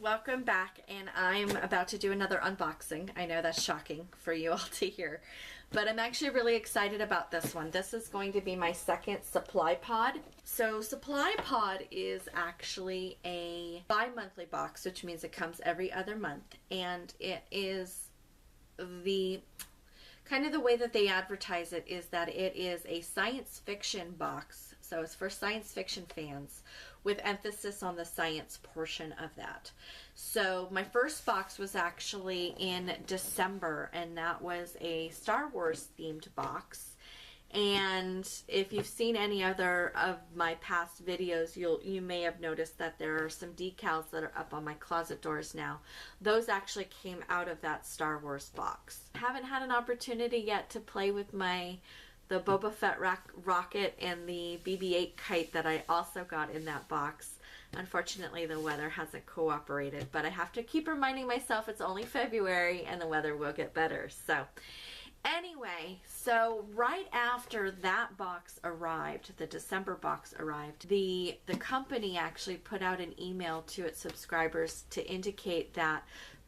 welcome back, and I'm about to do another unboxing. I know that's shocking for you all to hear, but I'm actually really excited about this one. This is going to be my second supply pod. So supply pod is actually a bi-monthly box, which means it comes every other month, and it is the kind of the way that they advertise it is that it is a science fiction box. So it's for science fiction fans with emphasis on the science portion of that. So my first box was actually in December, and that was a Star Wars themed box. And if you've seen any other of my past videos, you may have noticed that there are some decals that are up on my closet doors now. Those actually came out of that Star Wars box. I haven't had an opportunity yet to play with the Boba Fett rocket and the BB-8 kite that I also got in that box. Unfortunately, the weather hasn't cooperated, but I have to keep reminding myself it's only February and the weather will get better. So anyway, so right after that box arrived, the December box arrived, the company actually put out an email to its subscribers to indicate that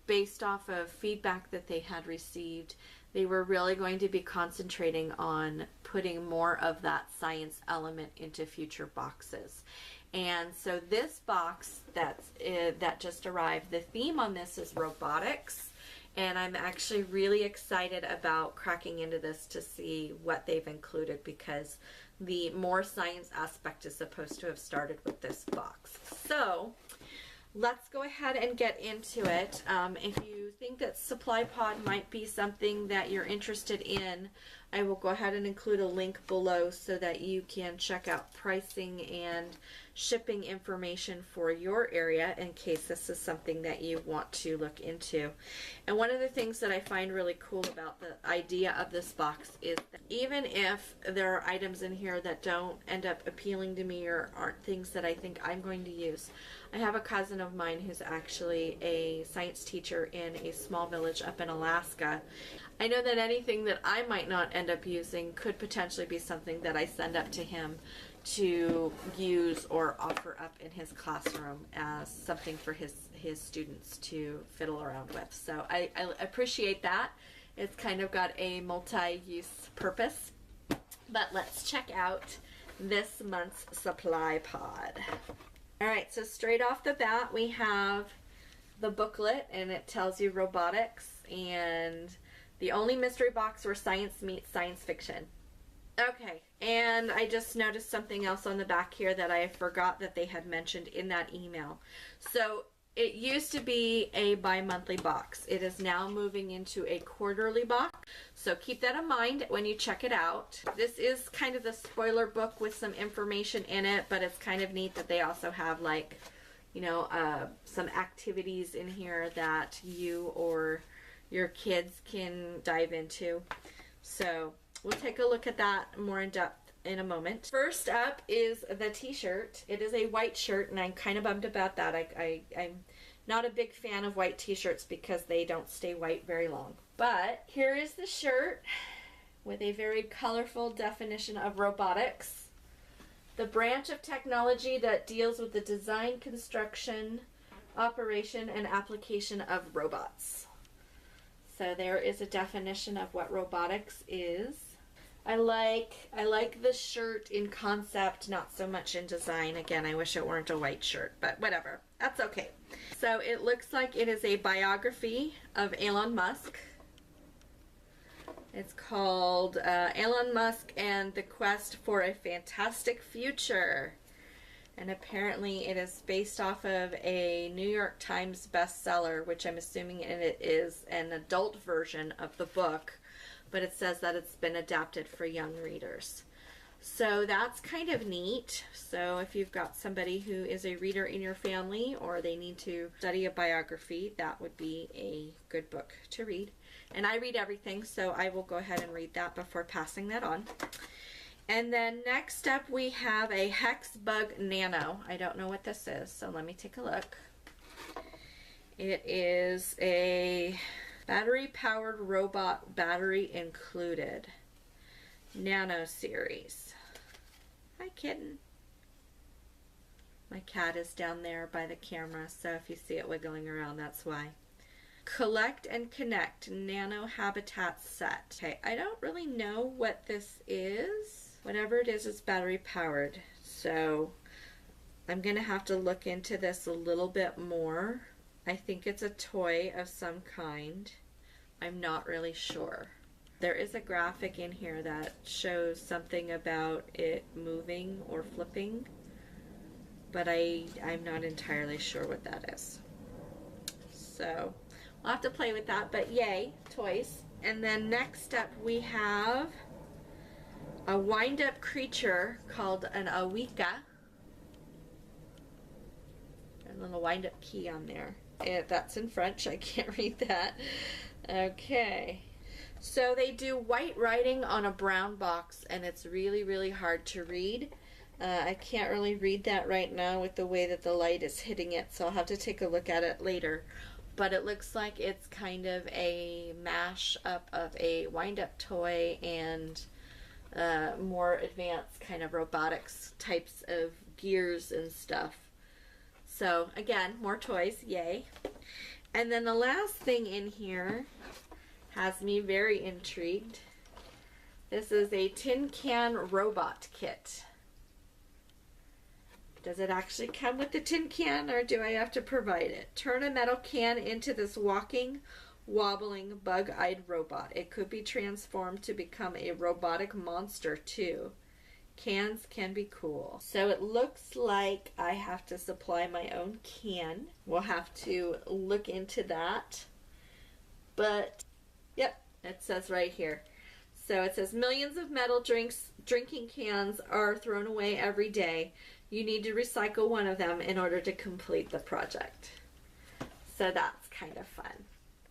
based off of feedback that they had received, they were really going to be concentrating on putting more of that science element into future boxes. And so this box that just arrived, the theme on this is robotics. And I'm actually really excited about cracking into this to see what they've included, because the more science aspect is supposed to have started with this box. So let's go ahead and get into it. If you think that supply pod might be something that you're interested in, I will go ahead and include a link below so that you can check out pricing and shipping information for your area in case this is something that you want to look into. And one of the things that I find really cool about the idea of this box is that even if there are items in here that don't end up appealing to me or aren't things that I think I'm going to use, I have a cousin of mine who's actually a science teacher in a small village up in Alaska. I know that anything that I might not end up using could potentially be something that I send up to him to use or offer up in his classroom as something for his students to fiddle around with. So I appreciate that. It's kind of got a multi-use purpose. But let's check out this month's supply pod. Alright, so straight off the bat we have the booklet, and it tells you robotics and the only mystery box where science meets science fiction. Okay, and I just noticed something else on the back here that I forgot that they had mentioned in that email. So it used to be a bi-monthly box. It is now moving into a quarterly box. So keep that in mind when you check it out. This is kind of the spoiler book with some information in it, but it's kind of neat that they also have, like, you know, some activities in here that you or your kids can dive into. So we'll take a look at that more in depth in a moment. First up is the t-shirt. It is a white shirt, and I'm kind of bummed about that. I'm not a big fan of white t-shirts because they don't stay white very long. But here is the shirt with a very colorful definition of robotics, the branch of technology that deals with the design, construction, operation, and application of robots. So there is a definition of what robotics is. I like this shirt in concept, not so much in design. Again, I wish it weren't a white shirt, but whatever. That's okay. So it looks like it is a biography of Elon Musk. It's called Elon Musk and the Quest for a Fantastic Future. And apparently it is based off of a New York Times bestseller, which I'm assuming it is an adult version of the book, but it says that it's been adapted for young readers. So that's kind of neat. So if you've got somebody who is a reader in your family, or they need to study a biography, that would be a good book to read. And I read everything, so I will go ahead and read that before passing that on. And then next up we have a Hexbug Nano. I don't know what this is, so let me take a look. It is a battery-powered robot, battery included, Nano series. Hi, kitten. My cat is down there by the camera, so if you see it wiggling around, that's why. Collect and Connect Nano Habitat Set. Okay, I don't really know what this is. Whatever it is, it's battery powered. So I'm going to have to look into this a little bit more. I think it's a toy of some kind. I'm not really sure. There is a graphic in here that shows something about it moving or flipping, but I'm not entirely sure what that is. So we'll have to play with that, but yay, toys. And then next up we have a wind-up creature called an Awika. A little wind-up key on there. That's in French, I can't read that. Okay. So they do white writing on a brown box, and it's really, really hard to read. I can't really read that right now with the way that the light is hitting it, so I'll have to take a look at it later. But it looks like it's kind of a mash-up of a wind-up toy and more advanced kind of robotics types of gears and stuff. So again, more toys, yay. And then the last thing in here has me very intrigued. This is a tin can robot kit. Does it actually come with the tin can, or do I have to provide it? Turn a metal can into this walking, wobbling, bug-eyed robot. It could be transformed to become a robotic monster too. Cans can be cool. So it looks like I have to supply my own can. We'll have to look into that. But, yep, it says right here. So it says millions of metal drinking cans are thrown away every day. You need to recycle one of them in order to complete the project. So that's kind of fun.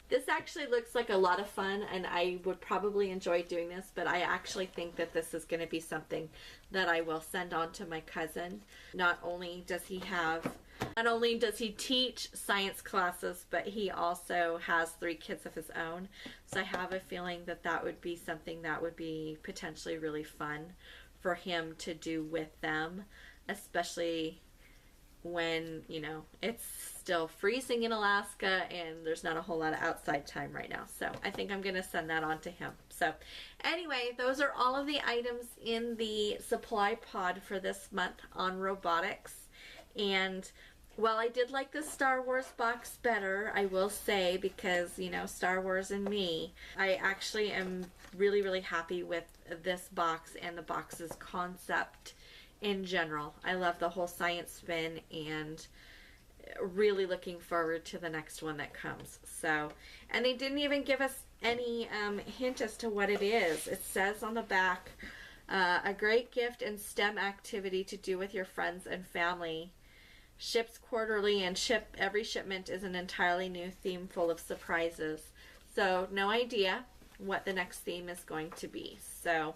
This actually looks like a lot of fun, and I would probably enjoy doing this, but I actually think that this is going to be something that I will send on to my cousin. Not only does he teach science classes, but he also has 3 kids of his own. So I have a feeling that that would be something that would be potentially really fun for him to do with them, especially when, you know, it's still freezing in Alaska and there's not a whole lot of outside time right now. So I think I'm going to send that on to him. So anyway, those are all of the items in the supply pod for this month on robotics. And while I did like the Star Wars box better, I will say, because, you know, Star Wars and me, I actually am really, really happy with this box and the box's concept in general. I love the whole science spin and really looking forward to the next one that comes. So, and they didn't even give us any hint as to what it is. It says on the back, a great gift and STEM activity to do with your friends and family. Ships quarterly, and every shipment is an entirely new theme full of surprises. So no idea what the next theme is going to be. So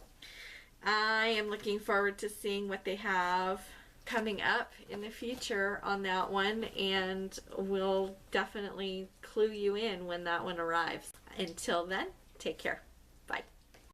I am looking forward to seeing what they have coming up in the future on that one, and we'll definitely clue you in when that one arrives. Until then, take care.